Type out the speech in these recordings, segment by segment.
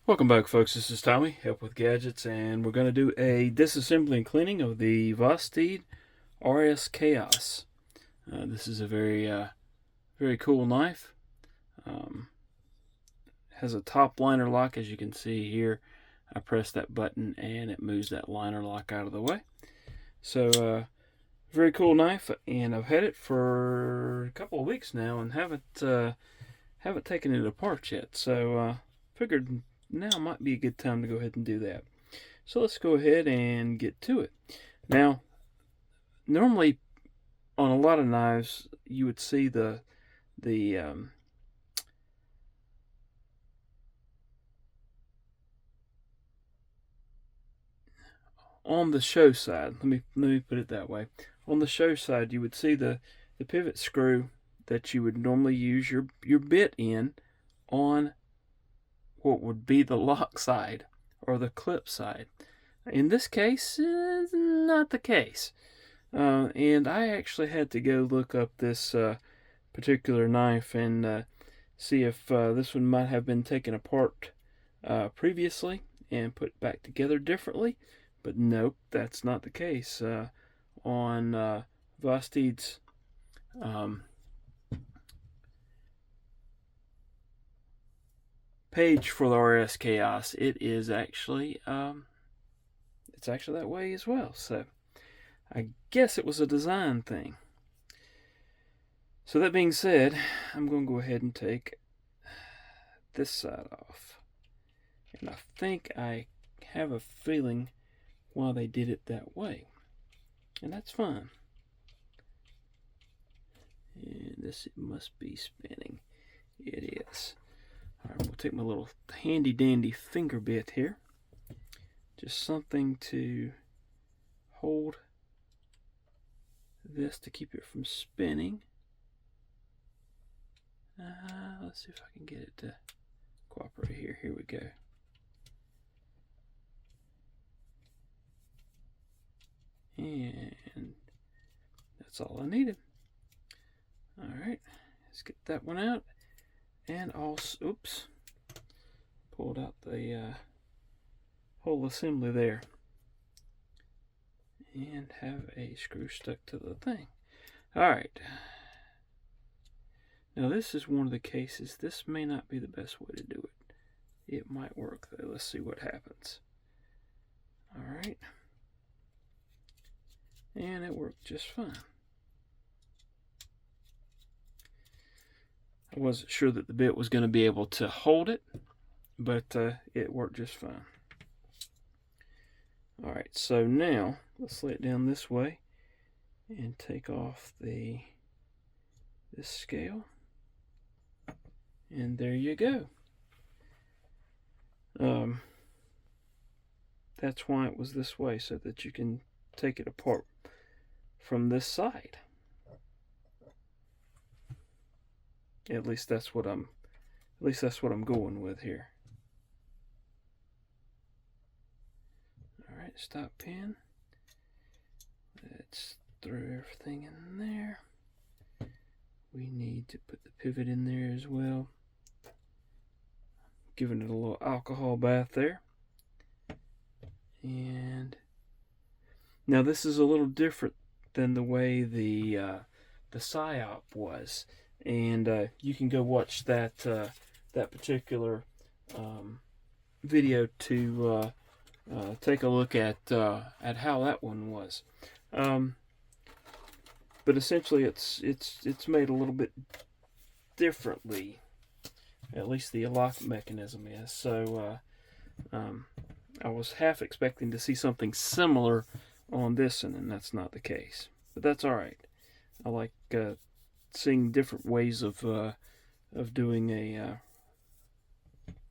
Welcome back, folks. This is Tommy, Help with Gadgets, and we're going to do a disassembly and cleaning of the Vosteed RSKAOS. This is a very cool knife. Um, has a top liner lock, as you can see here. I press that button and it moves that liner lock out of the way. So, very cool knife, and I've had it for a couple of weeks now and haven't taken it apart yet. So, figured now might be a good time to go ahead and do that. So let's go ahead and get to it. Now, normally on a lot of knives, you would see the on the show side. Let me put it that way. On the show side, you would see the pivot screw that you would normally use your bit in on what would be the lock side or the clip side. In this case, not the case. And I actually had to go look up this particular knife and see if this one might have been taken apart previously and put back together differently. But nope, that's not the case. On Vosteed's page for the RSKAOS, it's actually that way as well. So I guess it was a design thing. So that being said, I'm going to go ahead and take this side off. And I think I have a feeling why they did it that way. And that's fine. And this must be spinning. It is. Alright, we'll take my little handy dandy finger bit here. Just something to hold this to keep it from spinning. Let's see if I can get it to cooperate here. Here we go. And that's all I needed. Alright, let's get that one out. And also, oops, pulled out the whole assembly there. And have a screw stuck to the thing. Alright. Now this is one of the cases. This may not be the best way to do it. It might work though. Let's see what happens. Alright. And it worked just fine. I wasn't sure that the bit was going to be able to hold it, but it worked just fine. Alright, so now let's lay it down this way and take off this scale. And there you go. That's why it was this way, so that you can take it apart from this side. At least that's what I'm going with here. Alright, stop pin. Let's throw everything in there. We need to put the pivot in there as well. Giving it a little alcohol bath there. And now this is a little different than the way the PSYOP was. And you can go watch that particular video to take a look at how that one was. But essentially, it's made a little bit differently. At least the lock mechanism is. So I was half expecting to see something similar on this one, and that's not the case. But that's all right. I like seeing different ways of doing a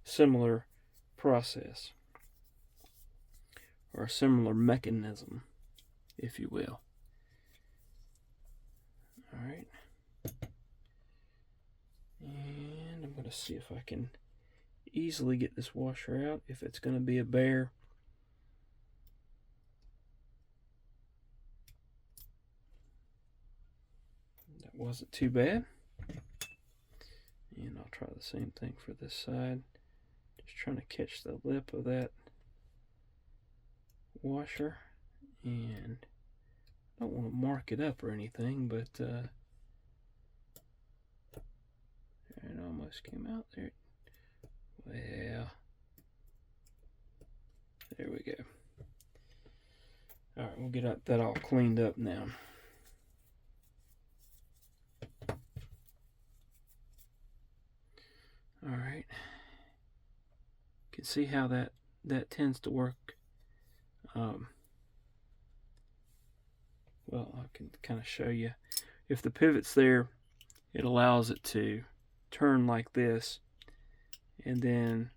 similar process or a similar mechanism, if you will. All right, and I'm going to see if I can easily get this washer out. If it's going to be a bear, that wasn't too bad. And I'll try the same thing for this side. Just trying to catch the lip of that washer, and I don't want to mark it up or anything, but it almost came out there. Well, there we go. All right, we'll get that all cleaned up now. All right, you can see how that tends to work. Well, I can kind of show you. If the pivot's there, it allows it to turn like this, and then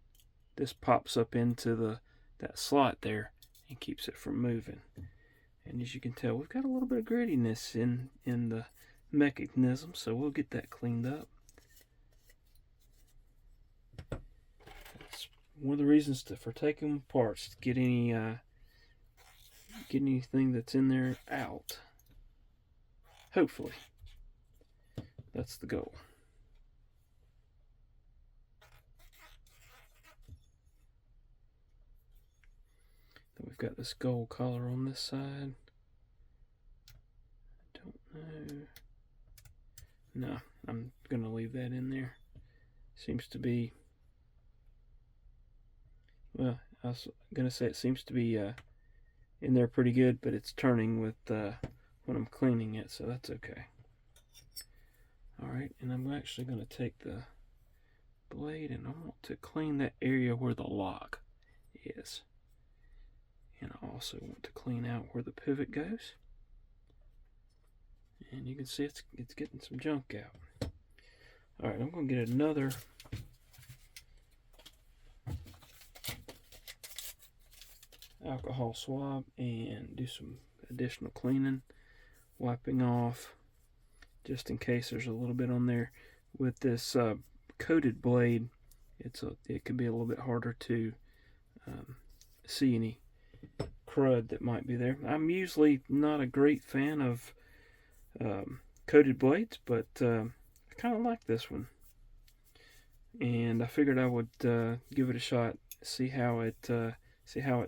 this pops up into that slot there and keeps it from moving. And as you can tell, we've got a little bit of grittiness in the mechanism, so we'll get that cleaned up. That's one of the reasons for taking them apart, to get anything that's in there out. Hopefully, that's the goal. Then we've got this gold color on this side. I don't know. No, I'm gonna leave that in there. Seems to be, well, I was gonna say it seems to be in there pretty good, but it's turning with when I'm cleaning it, so that's okay. Alright, and I'm actually going to take the blade and I want to clean that area where the lock is. And I also want to clean out where the pivot goes. And you can see it's getting some junk out. Alright, I'm going to get another alcohol swab and do some additional cleaning, wiping off, just in case there's a little bit on there. With this coated blade, it can be a little bit harder to see any crud that might be there. I'm usually not a great fan of coated blades, but I kind of like this one, and I figured I would give it a shot, see how it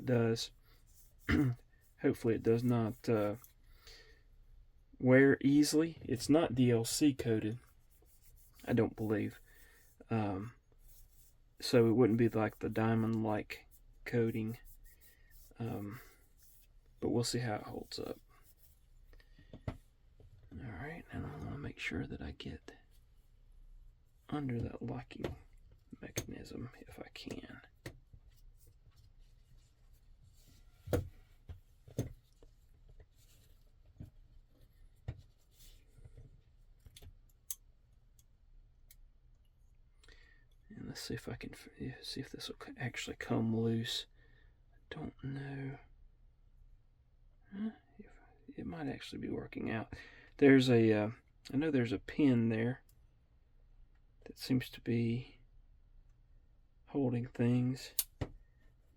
does. Hopefully it does not wear easily. It's not DLC coated, I don't believe, so it wouldn't be like the diamond like coating, but we'll see how it holds up. Alright, and I want to make sure that I get under that locking mechanism if I can. Let's see if I can see if this will actually come loose. I don't know. It might actually be working out. There's I know there's a pin there that seems to be holding things.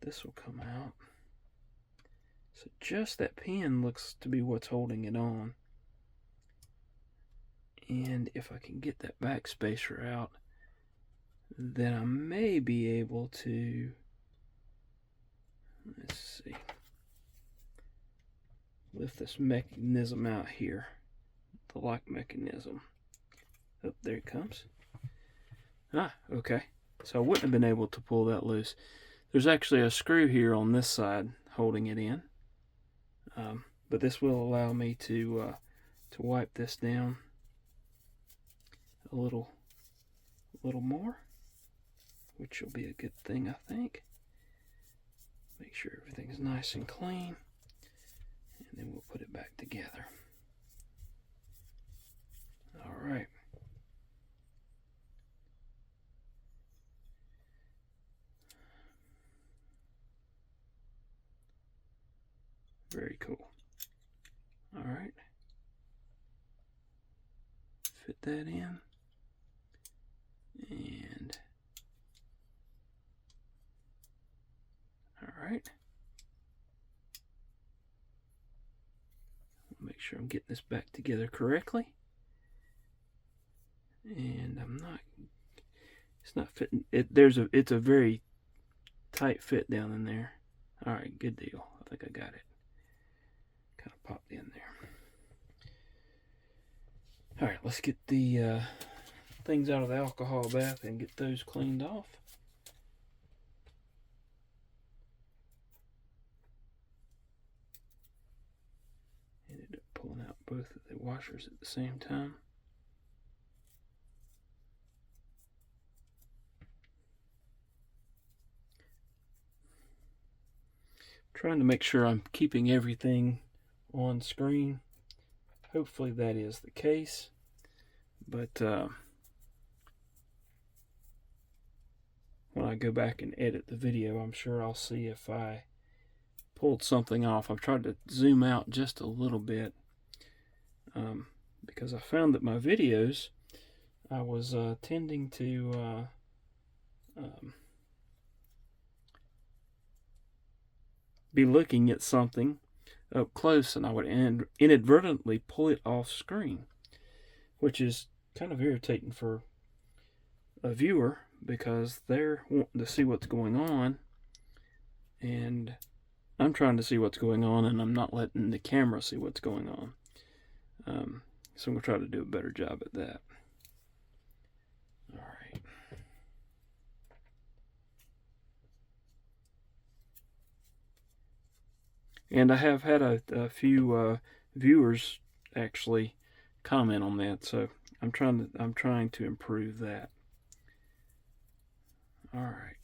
This will come out. So just that pin looks to be what's holding it on. And if I can get that backspacer out, then I may be able to, let's see, lift this mechanism out here, the lock mechanism. Oh, there it comes. Ah, okay. So I wouldn't have been able to pull that loose. There's actually a screw here on this side holding it in, but this will allow me to wipe this down a little more, which will be a good thing, I think. Make sure everything's nice and clean, and then we'll put it back together. All right. Very cool. All right. Fit that in. And all right. Make sure I'm getting this back together correctly. And it's not fitting. It's a very tight fit down in there. Alright, good deal. I think I got it. Kind of popped in there. Alright, let's get the things out of the alcohol bath and get those cleaned off. Ended up pulling out both of the washers at the same time. Trying to make sure I'm keeping everything on screen. Hopefully that is the case. But when I go back and edit the video, I'm sure I'll see if I pulled something off. I've tried to zoom out just a little bit because I found that my videos, I was tending to be looking at something up close, and I would inadvertently pull it off screen, which is kind of irritating for a viewer because they're wanting to see what's going on, and I'm trying to see what's going on, and I'm not letting the camera see what's going on. So I'm going to try to do a better job at that. Alright. And I have had a few viewers actually comment on that, so I'm trying to improve that. All right.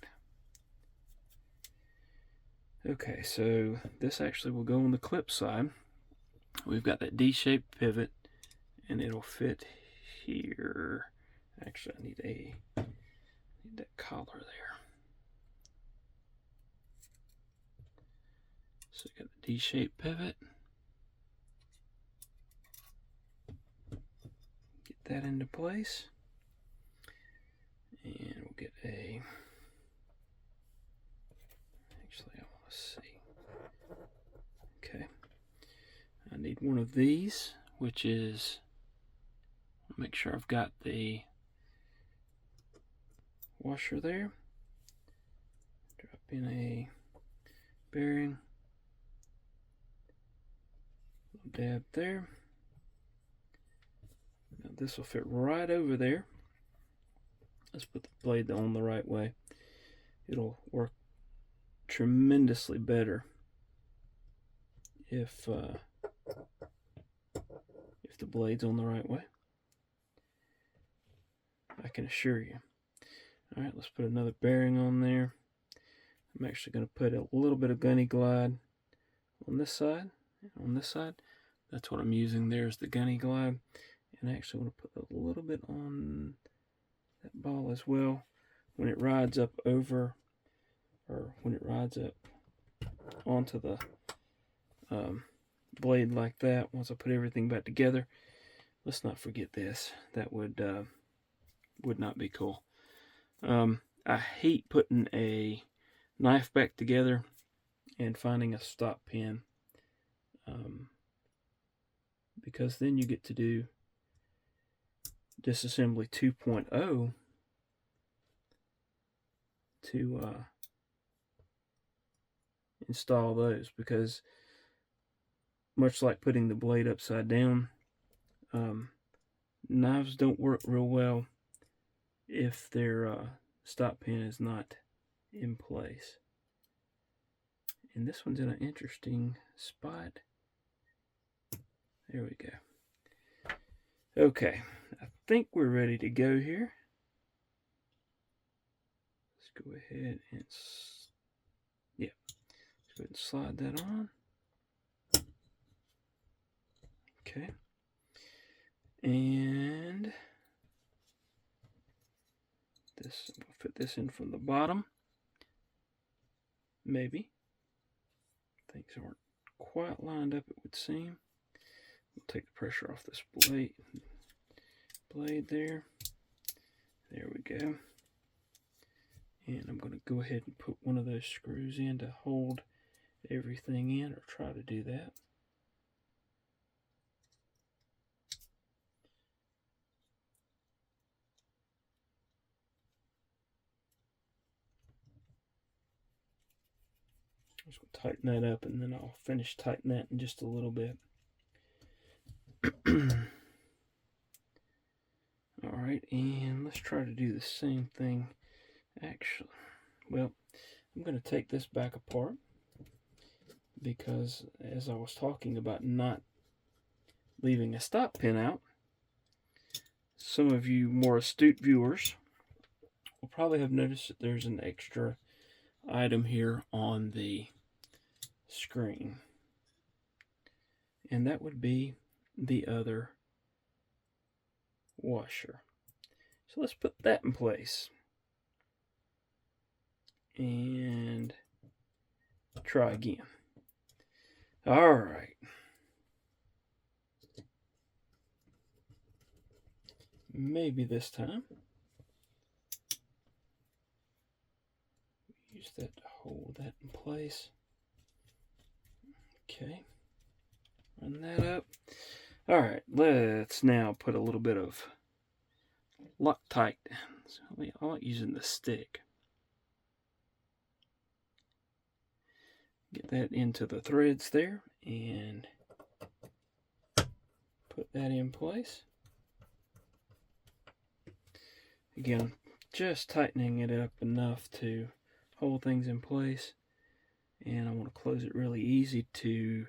Okay, so this actually will go on the clip side. We've got that D-shaped pivot, and it'll fit here. Actually, I need that collar there. So we got the D-shaped pivot. Get that into place. And we'll get a... Actually, I want to see. Okay. I need one of these, which is... Make sure I've got the washer there. Drop in a bearing. Dab there. Now this will fit right over there. Let's put the blade on the right way. It'll work tremendously better if the blade's on the right way. I can assure you. All right, let's put another bearing on there. I'm actually going to put a little bit of gunny glide on this side. On this side, that's what I'm using there is the gunny glide, and I actually want to put a little bit on that ball as well. When it rides up over, or when it rides up onto the blade like that, once I put everything back together, let's not forget this. That would not be cool. I hate putting a knife back together and finding a stop pin. Because then you get to do Disassembly 2.0 to install those, because much like putting the blade upside down, knives don't work real well if their stop pin is not in place. And this one's in an interesting spot. There we go. Okay, I think we're ready to go here. Let's go ahead and, yeah, let's go ahead and slide that on. Okay, and this, we'll fit this in from the bottom. Maybe. Things aren't quite lined up, it would seem. We'll take the pressure off this blade there. There we go. And I'm going to go ahead and put one of those screws in to hold everything in, or try to do that. Tighten that up, and then I'll finish tightening that in just a little bit. Alright, and let's try to do the same thing. Actually, well, I'm going to take this back apart, because as I was talking about not leaving a stop pin out, some of you more astute viewers will probably have noticed that there's an extra item here on the screen, and that would be the other washer. So let's put that in place and try again. All right. Maybe this time. Use that to hold that in place. Okay. Run that up. All right, let's now put a little bit of Loctite. So I like using the stick. Get that into the threads there and put that in place. Again, just tightening it up enough to hold things in place. And I want to close it really easy to,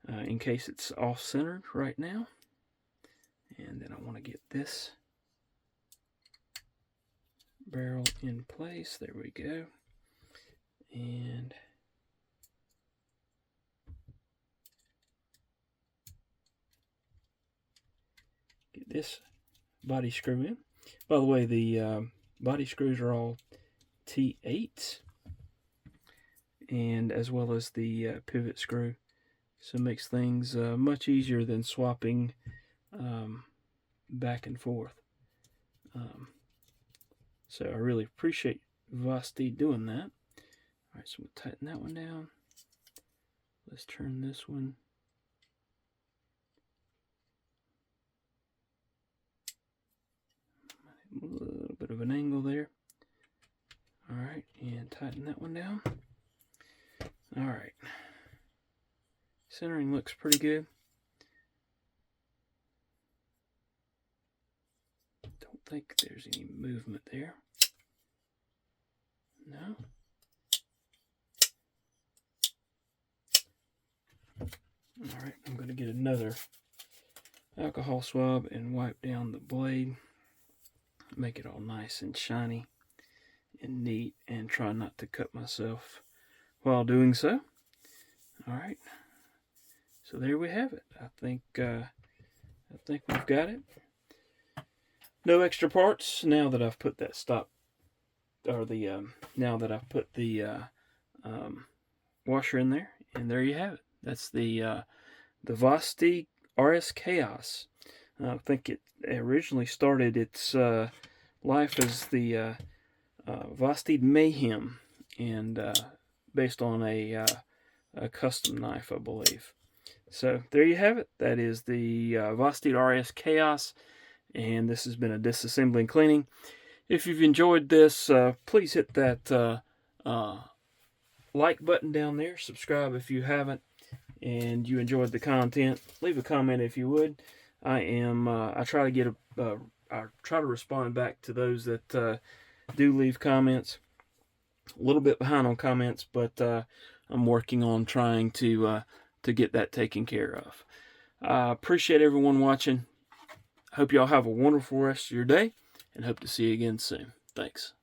in case it's off-centered right now. And then I want to get this barrel in place. There we go. And get this body screw in. By the way, the body screws are all T8s, and as well as the pivot screw, so it makes things much easier than swapping back and forth. So I really appreciate Vosteed doing that. Alright, so we'll tighten that one down. Let's turn this one. A little bit of an angle there. Alright, and tighten that one down. Alright. Centering looks pretty good. Don't think there's any movement there. No. Alright, I'm going to get another alcohol swab and wipe down the blade. Make it all nice and shiny and neat, and try not to cut myself while doing so. Alright. So there we have it. I think we've got it. No extra parts now that I've put that stop, or the now that I've put the washer in there, and there you have it. That's the Vosteed RSKAOS. I think it originally started its life as the Vosteed Mayhem, and based on a custom knife, I believe. So there you have it. That is the Vosteed RSKAOS, and this has been a disassembly and cleaning. If you've enjoyed this, please hit that like button down there. Subscribe if you haven't, and you enjoyed the content. Leave a comment if you would. I try to get I try to respond back to those that do leave comments. A little bit behind on comments, but I'm working on trying to get that taken care of. I appreciate everyone watching. Hope y'all have a wonderful rest of your day, and hope to see you again soon. Thanks.